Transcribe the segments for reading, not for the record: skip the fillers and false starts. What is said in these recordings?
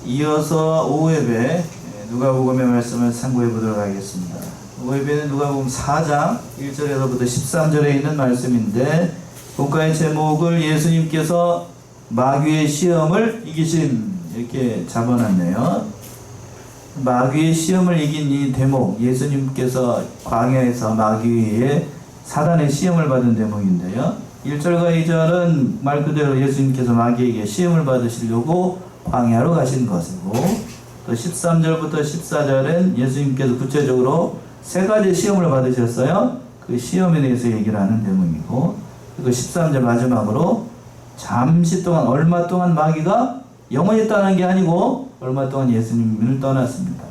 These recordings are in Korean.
이어서 5회배 누가복음의 말씀을 상고해 보도록 하겠습니다. 5회배는 누가복음 4장 1절에서부터 13절에 있는 말씀인데, 본과의 제목을 예수님께서 마귀의 시험을 이기심 이렇게 잡아놨네요. 마귀의 시험을 이긴 이 대목, 예수님께서 광야에서 마귀의 사단의 시험을 받은 대목인데요, 1절과 2절은 말 그대로 예수님께서 마귀에게 시험을 받으시려고 광야로 가신 것이고, 또 13절부터 14절은 예수님께서 구체적으로 세 가지 시험을 받으셨어요. 그 시험에 대해서 얘기를 하는 대목이고, 그리고 13절 마지막으로 잠시 동안, 얼마 동안 마귀가 영원히 떠난 게 아니고 얼마 동안 예수님을 떠났습니다.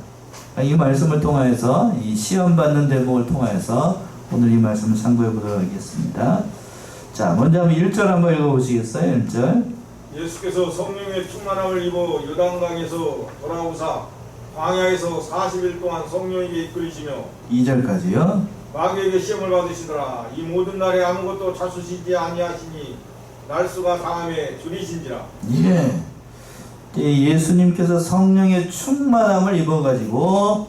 이 말씀을 통하여서, 이 시험 받는 대목을 통하여서 오늘 이 말씀을 상고해 보도록 하겠습니다. 자, 먼저 한번 1절 한번 읽어보시겠어요? 1절. 예수께서 성령의 충만함을 입어 요단강에서 돌아오사 광야에서 40일 동안 성령에게 이끌리시며, 2절까지요. 마귀에게 시험을 받으시더라. 이 모든 날에 아무것도 잡수시지 아니하시니 날수가 다함에 줄이신지라. 예. 예수님께서 성령의 충만함을 입어가지고,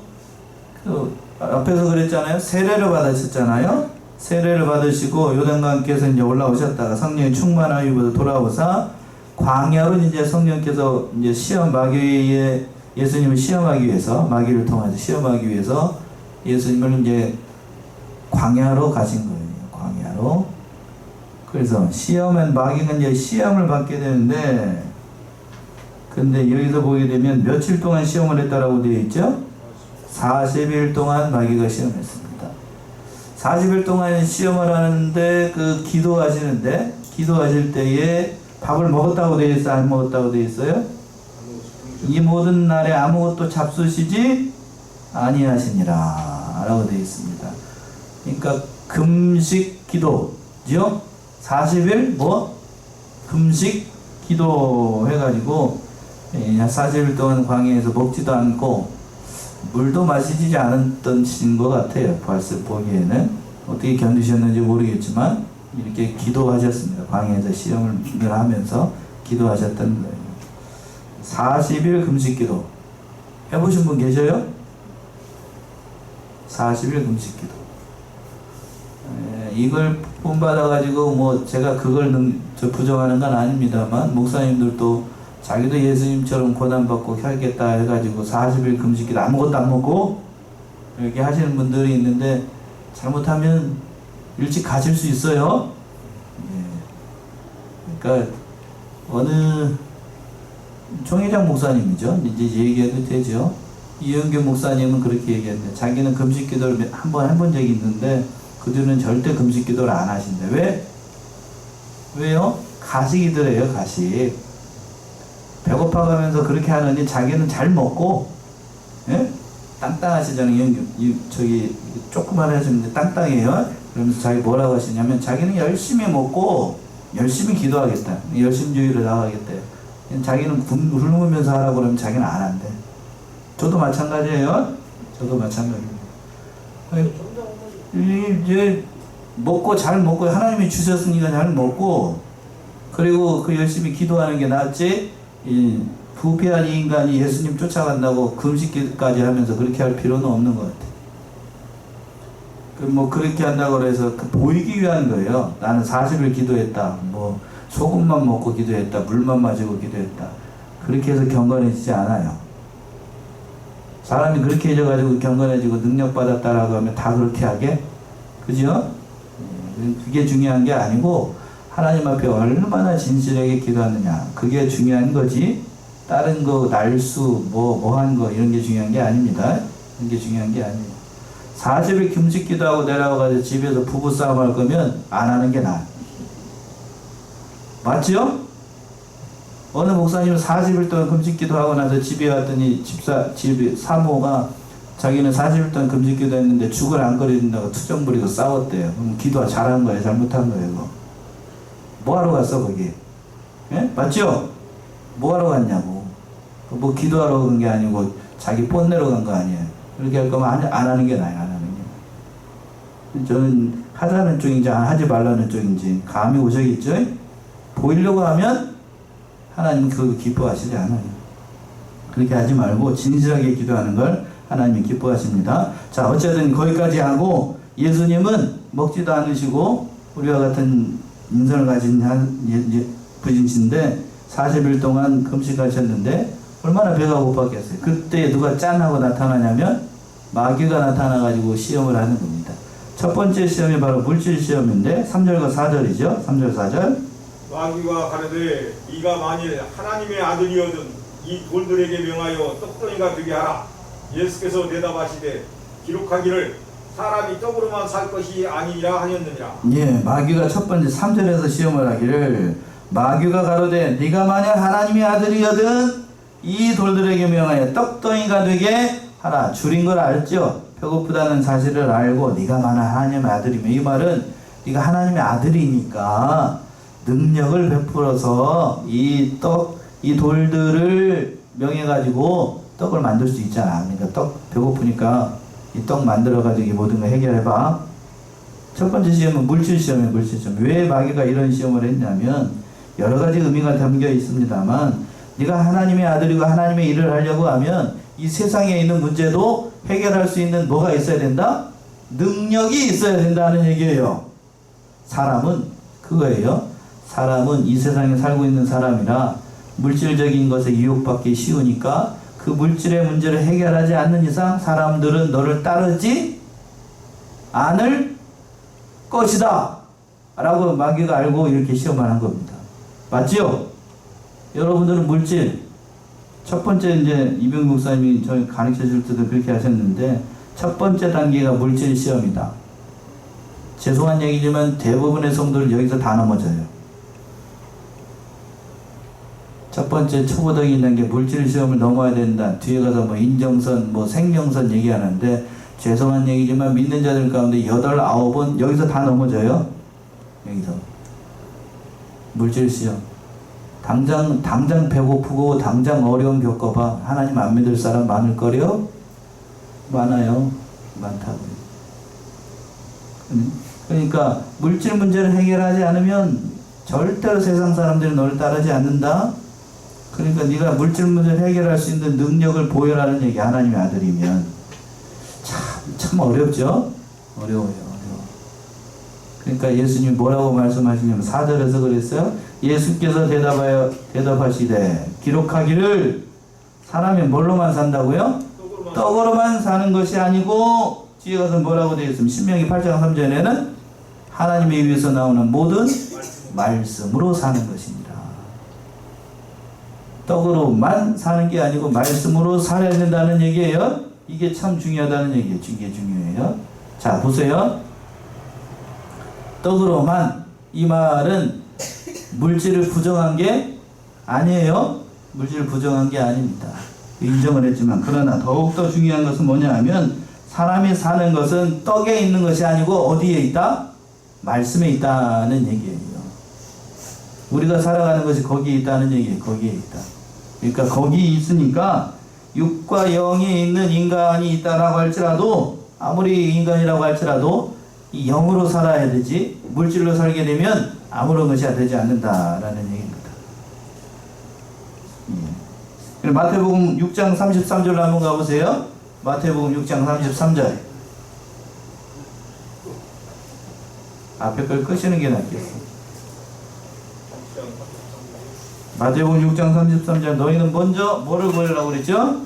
앞에서 그랬잖아요. 세례를 받으셨잖아요. 세례를 받으시고 요단강께서 이제 올라오셨다가 성령의 충만함을 입어서 돌아오사 광야로 이제 성령께서 이제 예수님을 시험하기 위해서, 마귀를 통해서 시험하기 위해서 예수님을 이제 광야로 가신 거예요. 광야로. 그래서 마귀가 이제 시험을 받게 되는데, 근데 여기서 보게 되면 며칠 동안 시험을 했다라고 되어 있죠? 40일 동안 마귀가 시험했습니다. 40일 동안 시험을 하는데, 기도하실 때에 밥을 먹었다고 되어 있어요? 안 먹었다고 되어 있어요? 이 모든 날에 아무것도 잡수시지 아니하시니라 라고 되어 있습니다. 그러니까 금식 기도죠? 40일 금식 기도 해가지고 40일 동안 광야에서 먹지도 않고 물도 마시지 않았던 것 같아요. 벌써 보기에는. 어떻게 견디셨는지 모르겠지만 이렇게 기도하셨습니다. 광야에서 시험을 하면서 기도하셨던 거예요. 40일 금식 기도 해보신 분 계셔요? 40일 금식 기도. 이걸 본받아가지고 제가 그걸 부정하는 건 아닙니다만, 목사님들도 자기도 예수님처럼 고난받고 하겠다 해가지고 40일 금식 기도 아무것도 안 먹고 이렇게 하시는 분들이 있는데, 잘못하면 일찍 가실 수 있어요. 그러니까 어느 총회장 목사님이죠. 이제 얘기해도 되죠. 이영규 목사님은 그렇게 얘기했는데, 자기는 금식 기도를 한 번 해본 적이 있는데 그 뒤는 절대 금식 기도를 안 하신대. 왜요? 가식이더래요. 가식. 배고파가면서 그렇게 하느니 자기는 잘 먹고, 예? 땅땅하시잖아요. 조그만 하시는데 땅땅해요. 그러면서 자기 뭐라고 하시냐면, 자기는 열심히 먹고 열심히 기도하겠다, 열심주의로 나가겠대요. 자기는 굶으면서 하라고 그러면 자기는 안 한대. 저도 마찬가지예요. 저도 마찬가지예요. 이제 잘 먹고 하나님이 주셨으니까 잘 먹고, 그리고 그 열심히 기도하는 게 낫지, 이 부패한 이 인간이 예수님 쫓아간다고 금식까지 하면서 그렇게 할 필요는 없는 것 같아요. 그렇게 한다고 해서 보이기 위한 거예요. 나는 40일 기도했다. 소금만 먹고 기도했다. 물만 마시고 기도했다. 그렇게 해서 경건해지지 않아요. 사람이 그렇게 해져가지고 경건해지고 능력받았다라고 하면 다 그렇게 하게? 그죠? 그게 중요한 게 아니고, 하나님 앞에 얼마나 진실하게 기도하느냐, 그게 중요한 거지, 다른 거, 날수, 한 거, 이런 게 중요한 게 아닙니다. 이런 게 중요한 게 아니에요. 40일 금식 기도하고 내려와가지고 집에서 부부싸움 할 거면 안 하는 게 나아. 맞죠? 어느 목사님은 40일 동안 금식 기도하고 나서 집에 왔더니 사모가 자기는 40일 동안 금식 기도했는데 죽을 안 거린다고 투정 부리고 싸웠대요. 그럼 기도 잘한 거예요? 잘못한 거예요? 이거? 뭐하러 갔어 거기? 예? 맞죠? 뭐하러 갔냐고. 기도하러 간 게 아니고 자기 뽐내러 간 거 아니에요. 그렇게 할 거면 안 하는 게 나아요. 안 하는 게. 저는 하자는 쪽인지 하지 말라는 쪽인지 감이 오셔겠죠? 보이려고 하면 하나님은 그거 기뻐하시지 않아요. 그렇게 하지 말고 진실하게 기도하는 걸 하나님이 기뻐하십니다. 자, 어쨌든 거기까지 하고 예수님은 먹지도 않으시고 우리와 같은 인성을 가진 부인신데 40일 동안 금식하셨는데 얼마나 배가 고팠겠어요. 그때 누가 짠하고 나타나냐면 마귀가 나타나가지고 시험을 하는 겁니다. 첫 번째 시험이 바로 물질 시험인데 3절과 4절이죠. 3절 4절. 마귀가 가로되 네가 만일 하나님의 아들이거든 이 돌들에게 명하여 떡덩이가 되게 하라. 예수께서 대답하시되 기록하기를 사람이 떡으로만 살 것이 아니라 하였느니라. 예, 마귀가 첫 번째 3절에서 시험을 하기를 마귀가 가로되 네가 만약 하나님의 아들이거든 이 돌들에게 명하여 떡덩이가 되게 하라. 줄인 걸 알죠? 배고프다는 사실을 알고 네가 만약 하나님의 아들이면 이 말은 네가 하나님의 아들이니까 능력을 베풀어서 이 돌들을 명해가지고 떡을 만들 수 있잖아. 그러니까 떡 배고프니까 이 떡 만들어가지고 모든 거 해결해봐. 첫 번째 시험은 물질 시험이에요. 물질 시험. 왜 마귀가 이런 시험을 했냐면 여러 가지 의미가 담겨 있습니다만 네가 하나님의 아들이고 하나님의 일을 하려고 하면 이 세상에 있는 문제도 해결할 수 있는 뭐가 있어야 된다? 능력이 있어야 된다는 얘기예요. 사람은 그거예요. 사람은 이 세상에 살고 있는 사람이라 물질적인 것에 유혹받기 쉬우니까 그 물질의 문제를 해결하지 않는 이상 사람들은 너를 따르지 않을 것이다 라고 마귀가 알고 이렇게 시험을 한 겁니다. 맞지요? 여러분들은 물질 첫 번째 이제 이병 목사님이 저희 가르쳐 줄 때도 그렇게 하셨는데 첫 번째 단계가 물질 시험이다. 죄송한 얘기지만 대부분의 성도를 여기서 다 넘어져요. 첫 번째 초보적인 단계 물질 시험을 넘어야 된다. 뒤에 가서 뭐 인정선, 뭐 생명선 얘기하는데 죄송한 얘기지만 믿는 자들 가운데 8, 9은 여기서 다 넘어져요. 여기서 물질 시험. 당장 배고프고 당장 어려움 겪어봐. 하나님 안 믿을 사람 많을 거려? 많아요. 많다고요. 그러니까 물질 문제를 해결하지 않으면 절대로 세상 사람들이 너를 따르지 않는다. 그러니까 네가 물질 문제를 해결할 수 있는 능력을 보여라는 얘기. 하나님의 아들이면 참 어렵죠. 어려워요. 그러니까 예수님이 뭐라고 말씀하시냐면 4절에서 그랬어요. 예수께서 대답하시되 기록하기를 사람이 뭘로만 산다고요? 떡으로만 사는 것이 아니고 뒤에 가서 뭐라고 되어 있습니다. 신명기 8장 3절에는 하나님의 입에서 나오는 모든 말씀으로 사는 것입니다. 떡으로만 사는 게 아니고 말씀으로 살아야 된다는 얘기예요. 이게 참 중요하다는 얘기예요. 이게 중요해요. 자, 보세요. 떡으로만, 이 말은 물질을 부정한 게 아니에요. 물질을 부정한 게 아닙니다. 인정을 했지만 그러나 더욱더 중요한 것은 뭐냐 하면 사람이 사는 것은 떡에 있는 것이 아니고 어디에 있다? 말씀에 있다는 얘기예요. 우리가 살아가는 것이 거기에 있다는 얘기예요. 거기에 있다. 그러니까 거기 있으니까 육과 영이 있는 인간이 있다라고 할지라도 아무리 인간이라고 할지라도 이 영으로 살아야 되지 물질로 살게 되면 아무런 것이 되지 않는다라는 얘기입니다. 예. 마태복음 6장 33절로 한번 가보세요. 마태복음 6장 33절. 앞에 걸 끄시는 게 낫겠어. 마태복음 6장 33절. 너희는 먼저 뭐를 구하려고 그랬죠?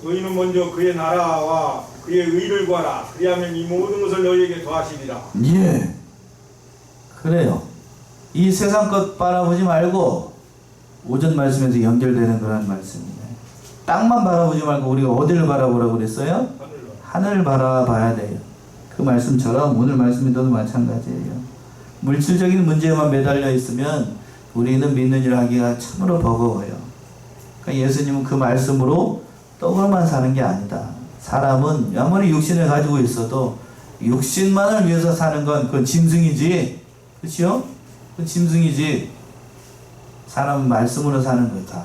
너희는 먼저 그의 나라와 그의 의를 구하라. 그리하면 이 모든 것을 너희에게 더하시리라. 예. 그래요. 이 세상 것 바라보지 말고 오전 말씀에서 연결되는 그런 말씀이에요. 땅만 바라보지 말고 우리가 어디를 바라보라고 그랬어요? 하늘을 바라봐야 돼요. 그 말씀처럼 오늘 말씀에도 마찬가지예요. 물질적인 문제에만 매달려 있으면 우리는 믿는 일 하기가 참으로 버거워요. 그러니까 예수님은 그 말씀으로 떡으로만 사는 게 아니다. 사람은 아무리 육신을 가지고 있어도 육신만을 위해서 사는 건 그건 짐승이지. 그렇죠? 그 짐승이지. 사람은 말씀으로 사는 거다.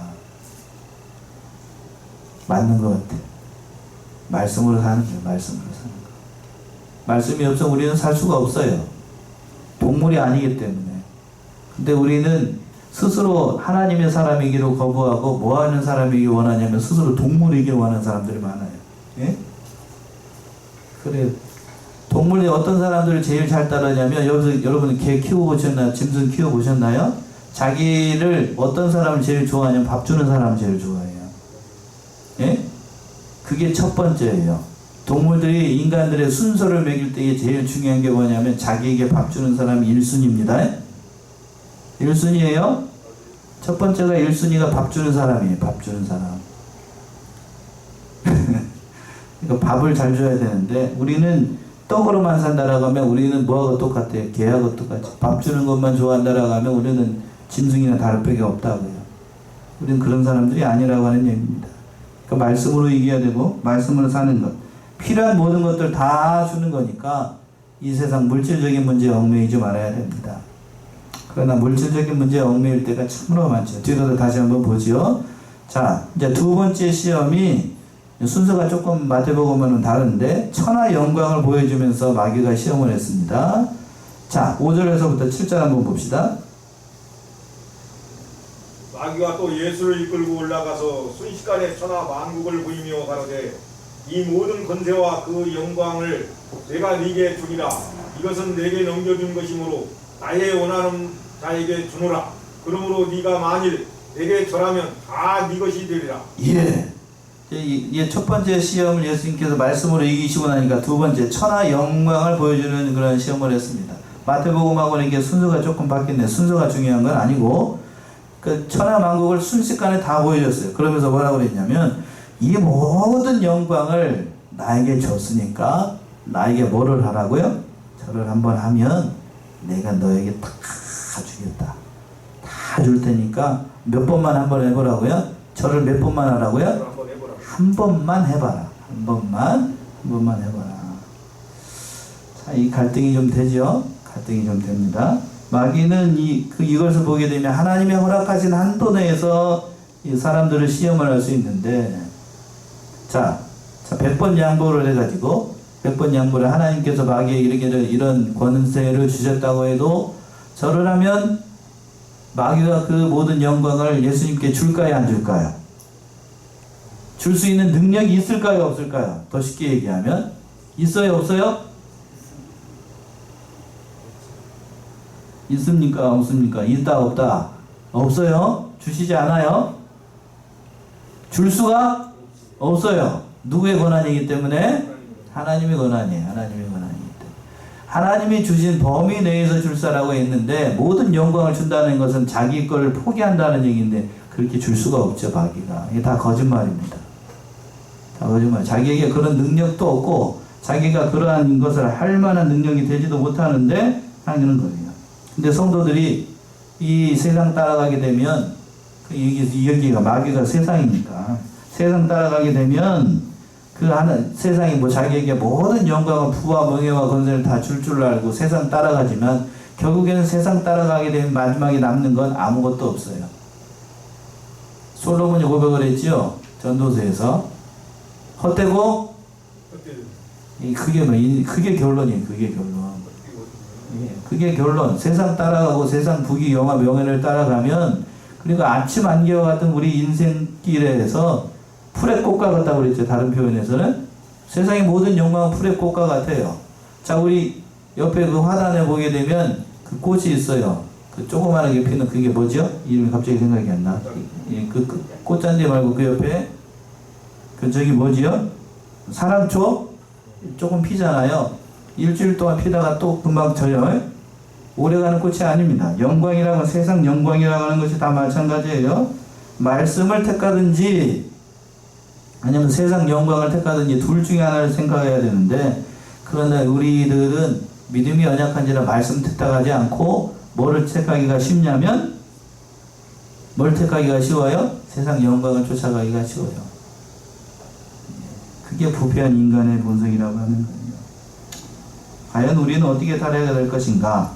맞는 것 같아. 말씀으로 사는 거예요. 말씀으로 사는 거. 말씀이 없으면 우리는 살 수가 없어요. 동물이 아니기 때문에. 근데 우리는 스스로 하나님의 사람이기를 거부하고 뭐 하는 사람이기 원하냐면 스스로 동물이기를 원하는 사람들이 많아요. 예? 그래. 동물이 어떤 사람들을 제일 잘 따르냐면 여러분 개 키워보셨나요? 짐승 키워보셨나요? 자기를 어떤 사람을 제일 좋아하냐면 밥 주는 사람을 제일 좋아해요. 예? 그게 첫 번째예요. 동물들이 인간들의 순서를 매길 때에 제일 중요한 게 뭐냐면 자기에게 밥 주는 사람이 1순위입니다. 1순위예요. 첫 번째가 1순위가 밥 주는 사람이에요. 밥 주는 사람. 그러니까 밥을 잘 줘야 되는데 우리는 떡으로만 산다라고 하면 우리는 뭐하고 똑같아요? 개하고 똑같이. 밥 주는 것만 좋아한다라고 하면 우리는 짐승이나 다를 밖에 없다고요. 우리는 그런 사람들이 아니라고 하는 얘기입니다. 그러니까 말씀으로 이겨야 되고 말씀으로 사는 것. 필요한 모든 것들 다 주는 거니까 이 세상 물질적인 문제에 얽매이지 말아야 됩니다. 그러나 물질적인 문제에 얽매일 때가 참으로 많죠. 뒤에서 다시 한번 보죠. 자, 이제 두 번째 시험이 순서가 조금 마태복음과는 다른데 천하 영광을 보여주면서 마귀가 시험을 했습니다. 자, 5절에서부터 7절 한번 봅시다. 마귀가 또 예수를 이끌고 올라가서 순식간에 천하 만국을 보이며 가로되 이 모든 권세와 그 영광을 내가 네게 주리라. 이것은 내게 넘겨준 것이므로 나의 원하는 자에게 주노라. 그러므로 네가 만일 내게 절하면 다 네 것이 되리라. 예. 첫 번째 시험을 예수님께서 말씀으로 이기시고 나니까 두 번째 천하 영광을 보여주는 그런 시험을 했습니다. 마태복음하고는 이게 순서가 조금 바뀌네. 순서가 중요한 건 아니고 그 천하 만국을 순식간에 다 보여줬어요. 그러면서 뭐라고 그랬냐면 이 모든 영광을 나에게 줬으니까 나에게 뭐를 하라고요? 절을 한번 하면 내가 너에게 다 주겠다. 다 줄 테니까 몇 번만 한번 해보라고요? 절을 몇 번만 하라고요? 한 번만 해봐라. 한 번만 해봐라. 자, 이 갈등이 좀 되죠? 갈등이 좀 됩니다. 마귀는 이것을 보게 되면 하나님의 허락하신 한도 내에서 이 사람들을 시험을 할 수 있는데, 자, 100번 양보를 해가지고, 100번 양보를 하나님께서 마귀에게 이런 권세를 주셨다고 해도, 절을 하면 마귀가 그 모든 영광을 예수님께 줄까요, 안 줄까요? 줄 수 있는 능력이 있을까요, 없을까요? 더 쉽게 얘기하면 있어요, 없어요? 있습니까, 없습니까? 있다, 없다? 없어요? 주시지 않아요? 줄 수가 없어요. 누구의 권한이기 때문에? 하나님의 권한이에요. 하나님의 권한이기 때문에. 하나님이 주신 범위 내에서 줄사라고 했는데 모든 영광을 준다는 것은 자기 걸 포기한다는 얘기인데 그렇게 줄 수가 없죠, 마귀가. 이게 다 거짓말입니다. 다 거짓말. 자기에게 그런 능력도 없고 자기가 그러한 것을 할 만한 능력이 되지도 못하는데 하는 거예요. 근데 성도들이 이 세상 따라가게 되면 여기가 마귀가 세상이니까 세상 따라가게 되면 그 하는 세상이 뭐 자기에게 모든 영광과 부와 명예와 권세를 다 줄 줄 알고 세상 따라가지만 결국에는 세상 따라가게 되면 마지막에 남는 건 아무것도 없어요. 솔로몬이 고백을 했지요. 전도서에서 헛되고 그게 결론이에요. 그게 결론. 그게 결론. 세상 따라가고 세상 부귀 영화 명예를 따라가면 그리고 아침 안개와 같은 우리 인생길에서 풀의 꽃과 같다고 그랬죠. 다른 표현에서는 세상의 모든 영광은 풀의 꽃과 같아요. 자, 우리 옆에 그 화단에 보게 되면 그 꽃이 있어요. 그 조그만하게 피는 그게 뭐죠? 이름이 갑자기 생각이 안 나. 그 꽃잔디 말고 그 옆에 그 저기 뭐지요? 사랑초 조금 피잖아요. 일주일 동안 피다가 또 금방 져요. 오래가는 꽃이 아닙니다. 영광이라고 세상 영광이라고 하는 것이 다 마찬가지예요. 말씀을 택하든지 아니면 세상 영광을 택하든지 둘 중에 하나를 생각해야 되는데 그런데 우리들은 믿음이 연약한지라 말씀 택하지 않고 뭐를 택하기가 쉽냐면 뭘 택하기가 쉬워요? 세상 영광을 쫓아가기가 쉬워요. 그게 부패한 인간의 본성이라고 하는 거예요. 과연 우리는 어떻게 살아야 될 것인가?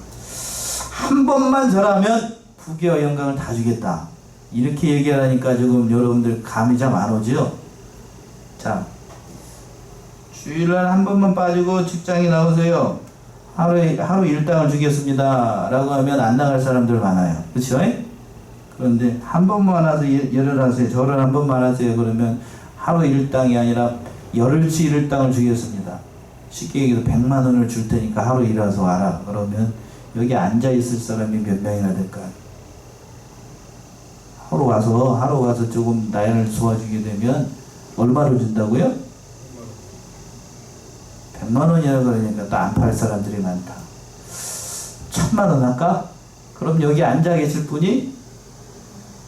한 번만 절하면 부귀와 영광을 다 주겠다. 이렇게 얘기하니까 지금 여러분들 감이 잘 안 오죠? 자, 주일날 한 번만 빠지고 직장에 나오세요. 하루 일당을 주겠습니다. 라고 하면 안 나갈 사람들 많아요. 그렇죠? 그런데 한 번만 와서 열을 하세요. 절을 한 번만 하세요. 그러면 하루 1당이 아니라 열흘치 1당을 주겠습니다. 쉽게 얘기해서 100만 원을 줄 테니까 하루 일해서 와라. 그러면 여기 앉아 있을 사람이 몇 명이나 될까요? 하루 와서 조금 나연을 도와주게 되면 얼마를 준다고요? 100만 원이라 그러니까 또 안 팔 사람들이 많다. 1000만 원 할까? 그럼 여기 앉아 계실 분이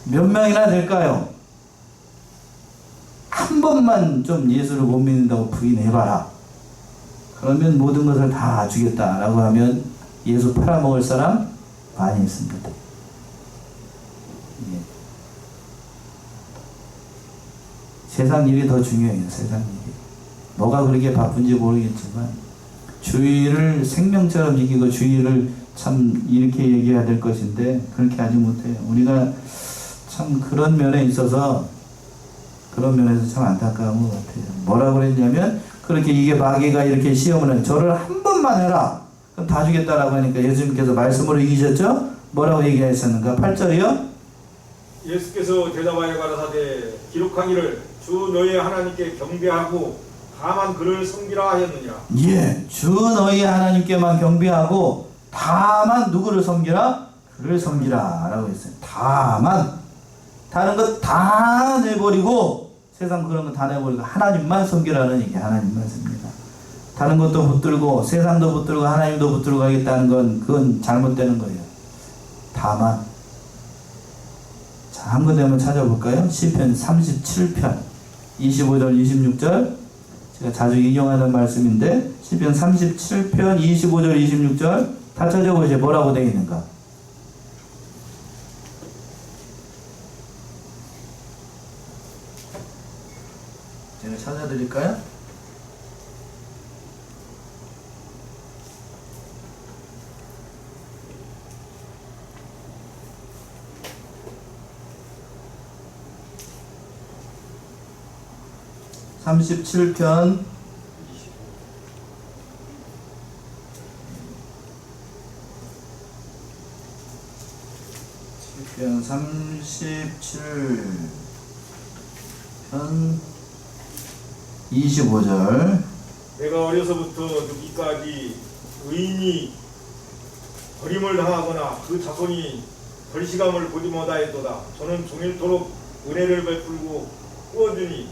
몇 명이나 될까요? 한 번만 좀 예수를 못 믿는다고 부인해봐라. 그러면 모든 것을 다 주겠다라고 하면 예수 팔아먹을 사람 많이 있습니다. 예. 세상 일이 더 중요해요. 세상 일이. 뭐가 그렇게 바쁜지 모르겠지만 주의를 생명처럼 지키고 주의를 참 이렇게 얘기해야 될 것인데 그렇게 하지 못해요. 우리가 참 그런 면에 있어서 그런 면에서 참 안타까운 것 같아요. 뭐라고 그랬냐면 그렇게 이게 마귀가 이렇게 시험을 하니 저를 한 번만 해라. 그럼 다 주겠다라고 하니까 예수님께서 말씀으로 이기셨죠? 뭐라고 얘기하셨는가? 8절이요? 예수께서 대답하여 가라사대 기록하기를 주 너의 하나님께 경배하고 다만 그를 섬기라 하였느니라. 예, 주 너희 하나님께만 경배하고 다만 누구를 섬기라? 그를 섬기라 라고 했어요. 다른 것 다 내버리고 세상 그런 거 다 내버리고 하나님만 섬기라는 얘기. 하나님만 섬기라. 다른 것도 붙들고 세상도 붙들고 하나님도 붙들고 하겠다는 건 그건 잘못되는 거예요. 다만 자, 한 군데 한번 찾아볼까요? 시편 37편 25절 26절 제가 자주 인용하는 말씀인데 시편 37편 25절 26절 다 찾아보세요. 뭐라고 되어 있는가? 제가 찾아드릴까요? (37편) 37편 25절 내가 어려서부터 늙기까지 의인이 버림을 당하거나 그 자손이 벌시감을 보지 못하였도다. 저는 종일토록 은혜를 베풀고 꾸어주니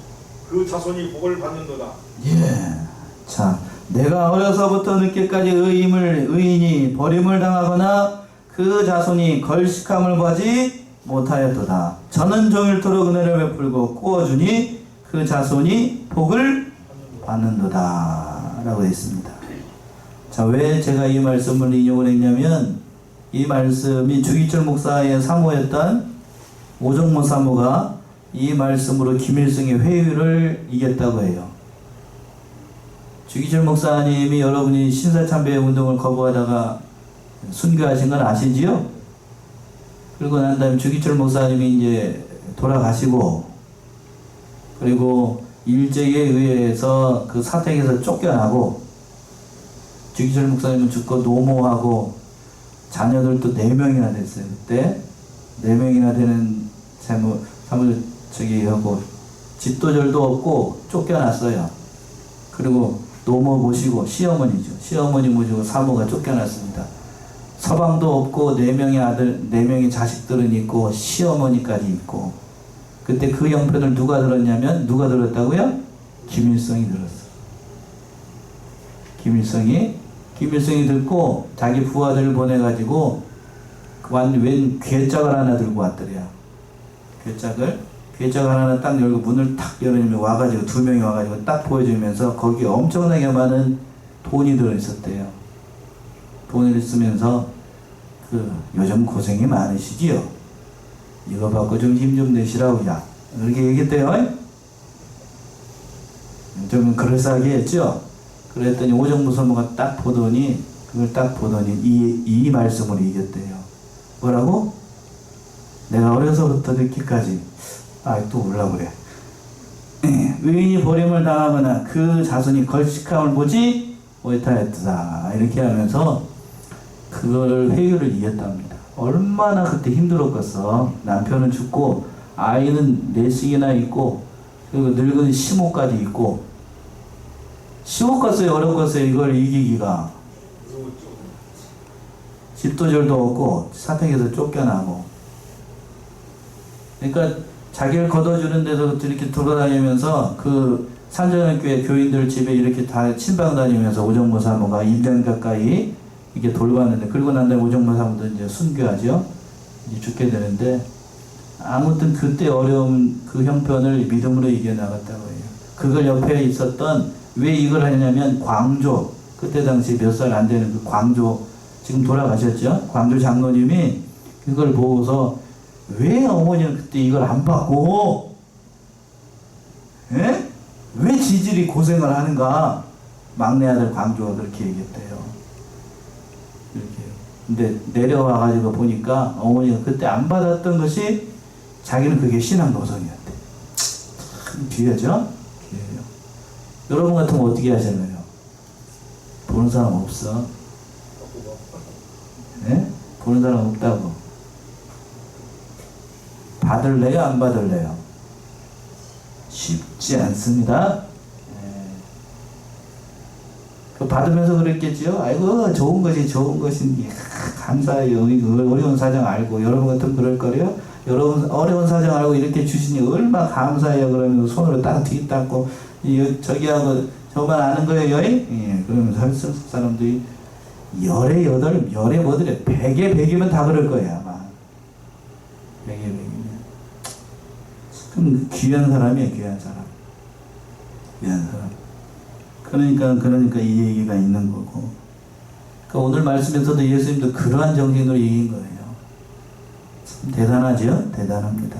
그 자손이 복을 받는도다. 예. 자, 내가 어려서부터 늙기까지 의인이 버림을 당하거나 그 자손이 걸식함을 보지 못하였도다. 저는 종일토록 은혜를 베풀고 꾸어주니 그 자손이 복을 받는도다 라고 했습니다. 자, 왜 제가 이 말씀을 인용을 했냐면 이 말씀이 주기철 목사의 사모였던 오정모 사모가 이 말씀으로 김일성의 회유를 이겼다고 해요. 주기철 목사님이 여러분이 신사참배 운동을 거부하다가 순교하신 건 아시지요? 그리고 난 다음에 주기철 목사님이 이제 돌아가시고 그리고 일제에 의해서 그 사택에서 쫓겨나고 주기철 목사님은 죽고 노모하고 자녀들도 4명이나 됐어요. 그때 4명이나 되는 하고 집도절도 없고 쫓겨났어요. 그리고 노모 모시고 시어머니죠. 시어머니 모시고 사모가 쫓겨났습니다. 서방도 없고 4명의 아들, 4명의 자식들은 있고 시어머니까지 있고 그때 그 형편을 누가 들었냐면 누가 들었다고요? 김일성이 들었어. 김일성이 듣고 자기 부하들을 보내가지고 웬 괴짝을 하나 들고 왔더래요. 괴짝을 하나 딱 열고 문을 탁 열으면 와가지고 2명이 와가지고 딱 보여주면서 거기에 엄청나게 많은 돈이 들어있었대요. 돈을 있으면서 요즘 고생이 많으시지요? 이거 받고 좀 힘 좀 내시라고 야 이렇게 얘기했대요. 좀 그럴싸하게 했죠. 그랬더니 오정무 사모가 딱 보더니 이 말씀으로 이겼대요. 뭐라고? 내가 어려서부터 늙기까지 또 올라 그래. 의인이 버림을 당하거나 그 자손이 걸식함을 보지 못하였다 이렇게 하면서 그걸 회유를 이겼답니다. 얼마나 그때 힘들었겠어. 남편은 죽고 아이는 넷씩이나 있고 그리고 늙은 시모까지 있고 시모까지 어려웠어요. 이걸 이기기가. 집도 절도 없고 사택에서 쫓겨나고. 그러니까 자기를 걷어주는 데서 이렇게 돌아다니면서 그 산전교회 교인들 집에 이렇게 다 친방 다니면서 오정모 사모가 1년 가까이 이렇게 돌봤는데, 그리고 난 다음에 오정모 사모도 이제 순교하죠. 이제 죽게 되는데, 아무튼 그때 어려운 그 형편을 믿음으로 이겨나갔다고 해요. 그걸 옆에 있었던, 왜 이걸 하냐면 광조, 그때 당시 몇 살 안 되는 그 광조, 지금 돌아가셨죠? 광조 장로님이 그걸 보고서 왜 어머니는 그때 이걸 안 받고, 예? 왜 지질이 고생을 하는가? 막내 아들 광조가 그렇게 얘기했대요. 이렇게. 근데 내려와가지고 보니까 어머니가 그때 안 받았던 것이 자기는 그게 신앙 노선이었대. 참 귀하죠? 귀해요. 여러분 같으면 어떻게 하실래요? 보는 사람 없어. 예? 보는 사람 없다고. 받을래요? 안 받을래요? 쉽지 않습니다. 그 받으면서 그랬겠지요. 아이고 좋은 것이 감사해요. 어려운 사정 알고. 여러분 같으면 그럴 거래요. 여러분 어려운 사정 알고 이렇게 주시니 얼마나 감사해요. 그러면 손으로 딱 뒤닦고 저기하고 저만 아는 거예요. 예. 그러면서 할 사람들이 열에 여덟, 열에 뭐더래, 백에 백이면 다 그럴 거예요 아마. 백에 백이면. 참 귀한 사람이에요. 귀한 사람. 귀한 사람. 그러니까 이 얘기가 있는 거고. 그러니까 오늘 말씀에서도 예수님도 그러한 정신으로 이긴 거예요. 참 대단하죠? 대단합니다.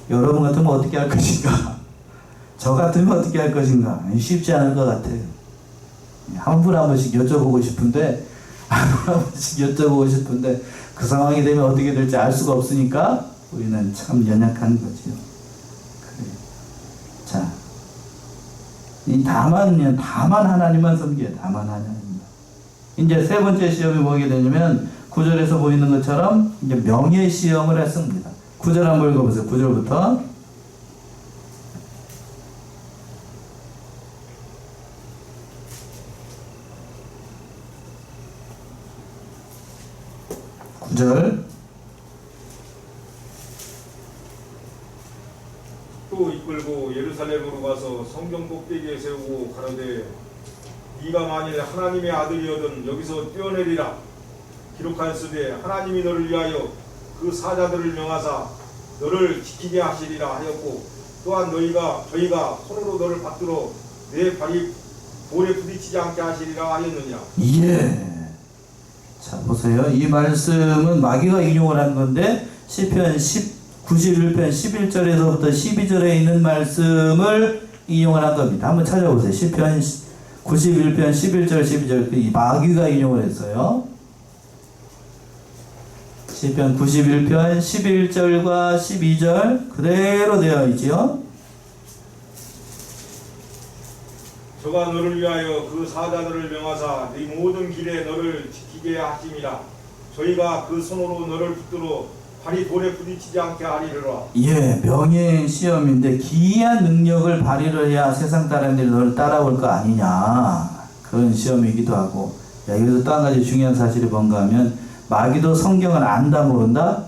여러분 같으면 어떻게 할 것인가? 저 같으면 어떻게 할 것인가? 쉽지 않을 것 같아요. 한 번씩 여쭤보고 싶은데, 그 상황이 되면 어떻게 될지 알 수가 없으니까 우리는 참 연약한 거죠. 그래요. 자, 다만 하나님만 섬겨요. 다만 하나님만. 이제 세 번째 시험이 뭐게 되냐면 9절에서 보이는 것처럼 이제 명예 시험을 했습니다. 9절 한번 읽어보세요. 9절부터. 또 이끌고 예루살렘으로 가서 성경 꼭대기에 세우고 가로되 네가 만일 하나님의 아들이어든 여기서 뛰어내리라. 기록하였으되 하나님이 너를 위하여 그 사자들을 명하사 너를 지키게 하시리라 하였고, 또한 저희가 손으로 너를 받들어 내 발이 돌에 부딪히지 않게 하시리라 하였느니라. 예. 자 보세요. 이 말씀은 마귀가 인용을 한 건데 시편 91편 11절에서부터 12절에 있는 말씀을 인용을 한 겁니다. 한번 찾아보세요. 시편 91편 11절 12절 이 마귀가 인용을 했어요. 시편 91편 11절과 12절 그대로 되어 있죠. 저가 너를 위하여 그 사자들을 명하사 네 모든 길에 너를 지키게 하심이라. 저희가 그 손으로 너를 붙들어 발이 돌에 부딪히지 않게 하리라. 예, 명예 시험인데 기이한 능력을 발휘를 해야 세상 사람들이 너를 따라올 거 아니냐, 그런 시험이기도 하고. 야, 여기서 또 한 가지 중요한 사실이 뭔가 하면 마귀도 성경을 안다 모른다?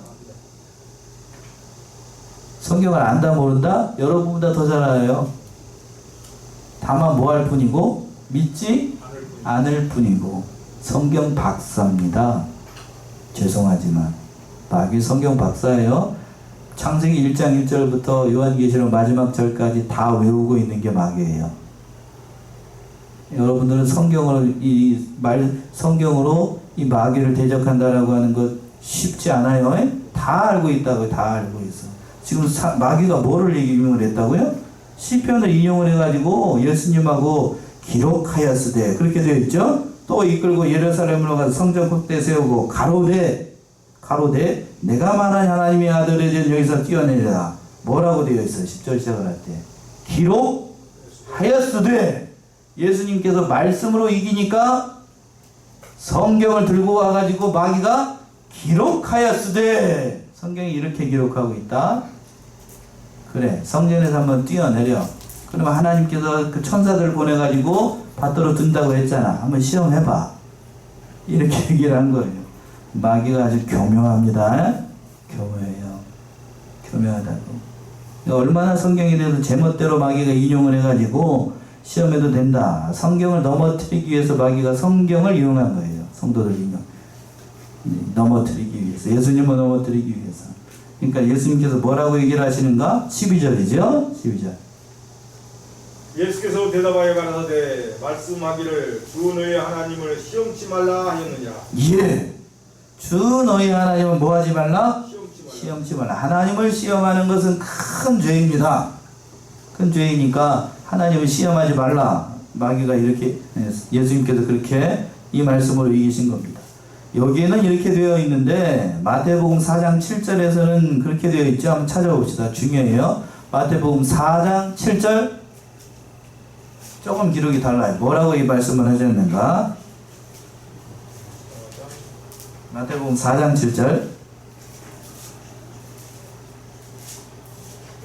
성경을 안다 모른다? 여러분보다 더 잘 알아요. 다만 뭐 할 뿐이고 믿지 않을 뿐이고. 성경 박사입니다. 죄송하지만 마귀 성경 박사예요. 창세기 1장 1절부터 요한계시록 마지막 절까지 다 외우고 있는 게 마귀예요. 여러분들은 성경으로 이 마귀를 대적한다라고 하는 것 쉽지 않아요. 다 알고 있다고요. 다 알고 있어. 지금 마귀가 뭐를 인용을 했다고요? 시편을 인용을 해가지고 예수님하고 기록하였으되 그렇게 되어 있죠. 또 이끌고 예루살렘으로 가서 성전 꼭대기에 세우고 가로되 내가 말한 하나님의 아들에 여기서 뛰어내리라. 뭐라고 되어 있어요? 10절 시작을 할 때 기록하였으되. 예수님께서 말씀으로 이기니까 성경을 들고 와가지고 마귀가 기록하였으되 성경이 이렇게 기록하고 있다. 그래, 성전에서 한번 뛰어내려. 그러면 하나님께서 그 천사들 보내가지고 밭으로 둔다고 했잖아. 한번 시험해봐. 이렇게 얘기를 한 거예요. 마귀가 아주 교묘합니다. 교묘해요. 교묘하다고. 얼마나 성경에 대해서 제멋대로 마귀가 인용을 해가지고 시험해도 된다. 성경을 넘어뜨리기 위해서 마귀가 성경을 이용한 거예요. 성도들 인용. 넘어뜨리기 위해서. 예수님을 넘어뜨리기 위해서. 그러니까 예수님께서 뭐라고 얘기를 하시는가? 12절이죠. 12절. 예수께서 대답하여 가라사대 말씀하기를 주 너의 하나님을 시험치 말라 하였느냐. 예. 주 너희 하나님을 뭐하지 말라? 시험치 말라. 시험치 말라. 하나님을 시험하는 것은 큰 죄입니다. 큰 죄이니까 하나님을 시험하지 말라. 마귀가 이렇게, 예수님께서 그렇게 이 말씀으로 이기신 겁니다. 여기에는 이렇게 되어 있는데 마태복음 4장 7절에서는 그렇게 되어 있죠. 한번 찾아봅시다. 중요해요. 마태복음 4장 7절 조금 기록이 달라요. 뭐라고 이 말씀을 하셨는가? 마태복음 4장 7절.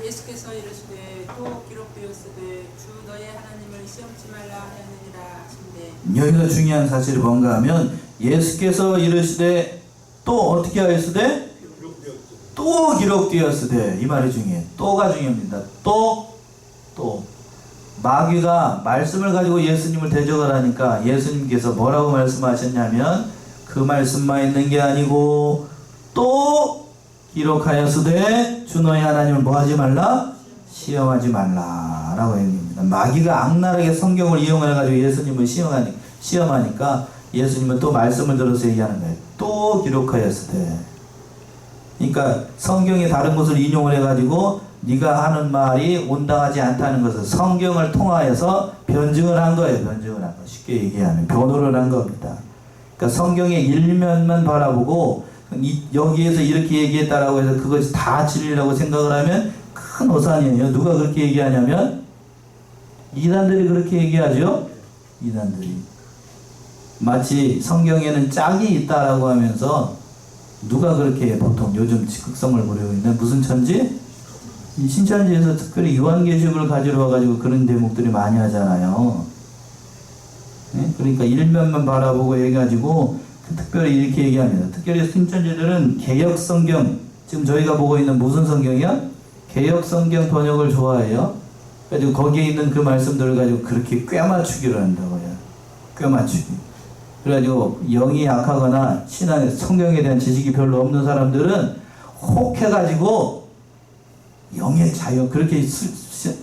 예수께서 이르시되 또 기록되었으되 주 너의 하나님을 시험치 말라 하였느니라 하신대. 여기서 중요한 사실이 뭔가 하면 예수께서 이르시되 또 어떻게 하였으되 또 기록되었으되 이 말이 중요해요. 또가 중요합니다. 또 마귀가 말씀을 가지고 예수님을 대적을 하니까 예수님께서 뭐라고 말씀하셨냐면 그 말씀만 있는 게 아니고 또 기록하였으되 주 너의 하나님을 뭐하지 말라? 시험하지 말라 라고 얘기합니다. 마귀가 악랄하게 성경을 이용해가지고 예수님을 시험하니까 예수님은 또 말씀을 들어서 얘기하는 거예요. 또 기록하였으되. 그러니까 성경의 다른 곳을 인용을 해가지고 네가 하는 말이 온당하지 않다는 것을 성경을 통하여서 변증을 한 거예요. 변증을 한 거. 쉽게 얘기하면 변호를 한 겁니다. 그러니까 성경의 일면만 바라보고 여기에서 이렇게 얘기했다라고 해서 그것이 다 진리라고 생각을 하면 큰 오산이에요. 누가 그렇게 얘기하냐면 이단들이 그렇게 얘기하죠. 이단들이 마치 성경에는 짝이 있다라고 하면서 누가 그렇게 보통 요즘 즉극성을 부리고 있는 무슨 천지? 이 신천지에서 특별히 요한계시록을 가지러 와가지고 그런 대목들이 많이 하잖아요. 네? 그러니까 일면만 바라보고 해가지고 특별히 이렇게 얘기합니다. 특별히 신천지들은 개역성경, 지금 저희가 보고 있는 무슨 성경이야? 개역성경 번역을 좋아해요. 그래가지고 거기에 있는 그 말씀들을 가지고 그렇게 꿰맞추기를 한다고요. 꿰맞추기. 그래가지고 영이 약하거나 신앙에 성경에 대한 지식이 별로 없는 사람들은 혹해가지고 영의 자유, 그렇게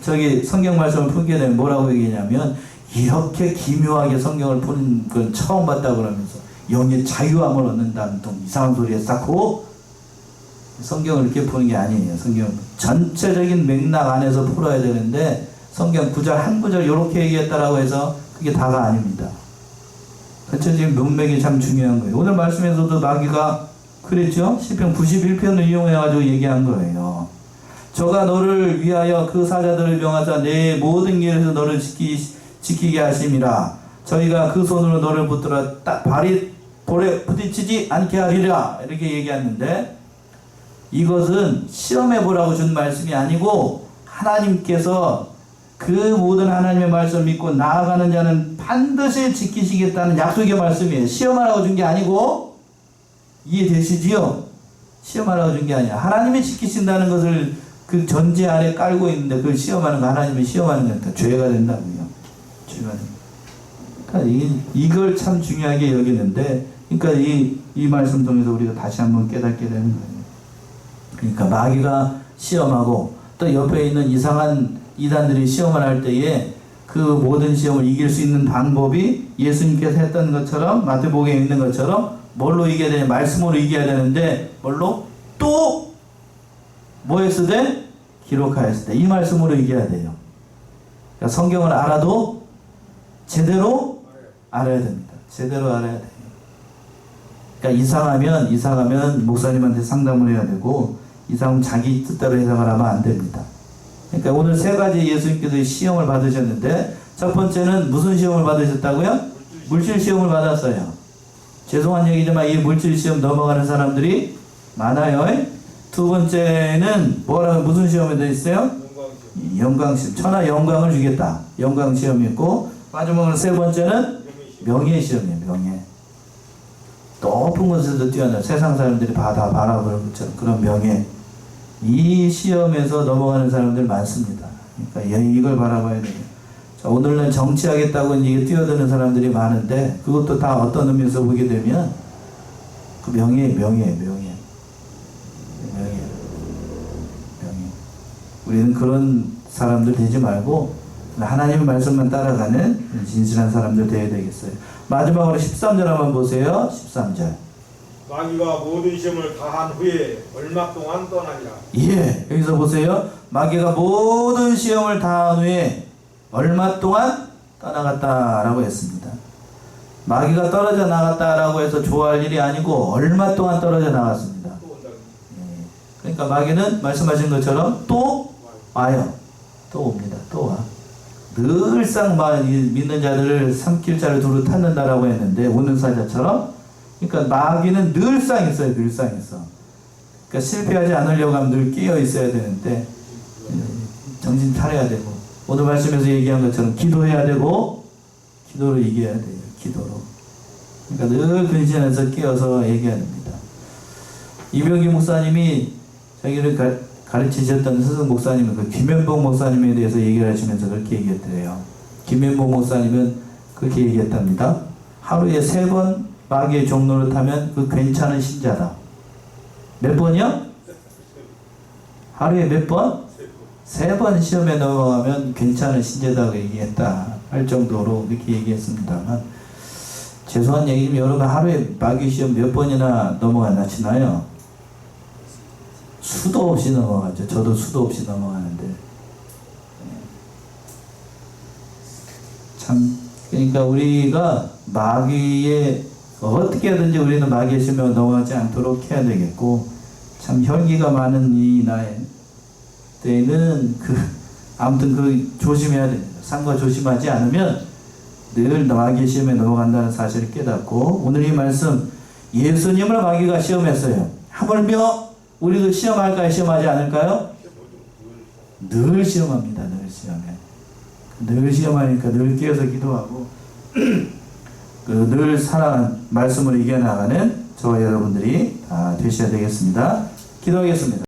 저기 성경 말씀을 풀게 되면 뭐라고 얘기냐면 이렇게 기묘하게 성경을 푸는 건 처음 봤다 그러면서 영의 자유함을 얻는다는 또 이상한 소리에 쌓고 성경을 이렇게 푸는 게 아니에요. 성경 전체적인 맥락 안에서 풀어야 되는데 성경 구절 한 구절 이렇게 얘기했다라고 해서 그게 다가 아닙니다. 전체적인 문맥이 참 중요한 거예요. 오늘 말씀에서도 마귀가 그랬죠. 시편 91편을 이용해가지고 얘기한 거예요. 저가 너를 위하여 그 사자들을 명하사 내 모든 길에서 너를 지키게 하심이라. 저희가 그 손으로 너를 붙들어 발이 볼에 부딪히지 않게 하리라. 이렇게 얘기했는데 이것은 시험해보라고 준 말씀이 아니고 하나님께서 그 모든 하나님의 말씀을 믿고 나아가는 자는 반드시 지키시겠다는 약속의 말씀이에요. 시험하라고 준 게 아니고, 이해되시지요? 시험하라고 준 게 아니야. 하나님이 지키신다는 것을 그 전제 아래 깔고 있는데 그걸 시험하는 거, 하나님이 시험하는 거니까 죄가 된다고요. 죄가 된다. 그러니까 이걸 참 중요하게 여기는데, 그러니까 이 말씀 통해서 우리가 다시 한번 깨닫게 되는 거예요. 그러니까 마귀가 시험하고 또 옆에 있는 이상한 이단들이 시험을 할 때에 그 모든 시험을 이길 수 있는 방법이 예수님께서 했던 것처럼 마태복음에 있는 것처럼 뭘로 이겨야 되냐? 말씀으로 이겨야 되는데 뭘로? 또 뭐 했을 때? 기록하였을 때. 이 말씀으로 이겨야 돼요. 그러니까 성경을 알아도 제대로 알아야 됩니다. 제대로 알아야 돼요. 그러니까 이상하면 목사님한테 상담을 해야 되고 이상하면 자기 뜻대로 해석을 하면 안 됩니다. 그러니까 오늘 세 가지 예수님께서 시험을 받으셨는데 첫 번째는 무슨 시험을 받으셨다고요? 물질 시험을 받았어요. 죄송한 얘기지만 이 물질 시험 넘어가는 사람들이 많아요. 두 번째는 무슨 시험에 돼 있어요? 영광시험. 천하 영광을 주겠다. 영광시험이 있고, 마지막으로 세 번째는 명예시험이에요. 명예. 높은 곳에서 뛰어난 세상 사람들이 다 바라보는 것처럼 그런 명예. 이 시험에서 넘어가는 사람들 많습니다. 그러니까 이걸 바라봐야 돼요. 자, 오늘날 정치하겠다고 이게 뛰어드는 사람들이 많은데, 그것도 다 어떤 의미에서 보게 되면 그 명예. 우리는 그런 사람들 되지 말고 하나님의 말씀만 따라가는 진실한 사람들 되어야 되겠어요. 마지막으로 13절 한번 보세요. 13절. 마귀가 모든 시험을 다한 후에 얼마 동안 떠나니라. 예, 여기서 보세요. 마귀가 모든 시험을 다한 후에 얼마 동안 떠나갔다라고 했습니다. 마귀가 떨어져 나갔다라고 해서 좋아할 일이 아니고 얼마 동안 떨어져 나갔습니다. 예, 그러니까 마귀는 말씀하신 것처럼 또 와요. 또 옵니다. 또 와. 늘상 믿는 자들을 삼킬 자를 두루 탔는다라고 했는데, 오는 사자처럼. 그러니까 마귀는 늘상 있어요. 늘상 있어. 그러니까 실패하지 않으려고 하면 늘 끼어 있어야 되는데, 정신 차려야 되고, 오늘 말씀에서 얘기한 것처럼 기도해야 되고, 기도로 이겨야 돼요. 기도로. 그러니까 늘 근신해서 끼어서 얘기해야 됩니다. 이병기 목사님이 자기를 가르치셨던 스승 목사님은 그 김현복 목사님에 대해서 얘기를 하시면서 그렇게 얘기했대요. 김현복 목사님은 그렇게 얘기했답니다. 하루에 3번 마귀의 종로를 타면 그 괜찮은 신자다. 몇 번이요? 하루에 몇 번? 3번 시험에 넘어가면 괜찮은 신자다고 얘기했다 할 정도로 그렇게 얘기했습니다만, 죄송한 얘기지만 여러분 하루에 마귀 시험 몇 번이나 넘어가나 치나요? 수도 없이 넘어가죠. 저도 수도 없이 넘어가는데. 참, 그러니까 우리가 마귀에, 어떻게든지 우리는 마귀의 시험에 넘어가지 않도록 해야 되겠고, 참 혈기가 많은 이 나이 때는 아무튼 조심해야 됩니다. 상과 조심하지 않으면 늘 마귀의 시험에 넘어간다는 사실을 깨닫고, 오늘 이 말씀, 예수님을 마귀가 시험했어요. 하물며 우리도 시험할까요? 시험하지 않을까요? 늘 시험합니다. 늘 시험해. 늘 시험하니까 늘 깨어서 기도하고 늘 살아가는 말씀으로 이겨나가는 저와 여러분들이 다 되셔야 되겠습니다. 기도하겠습니다.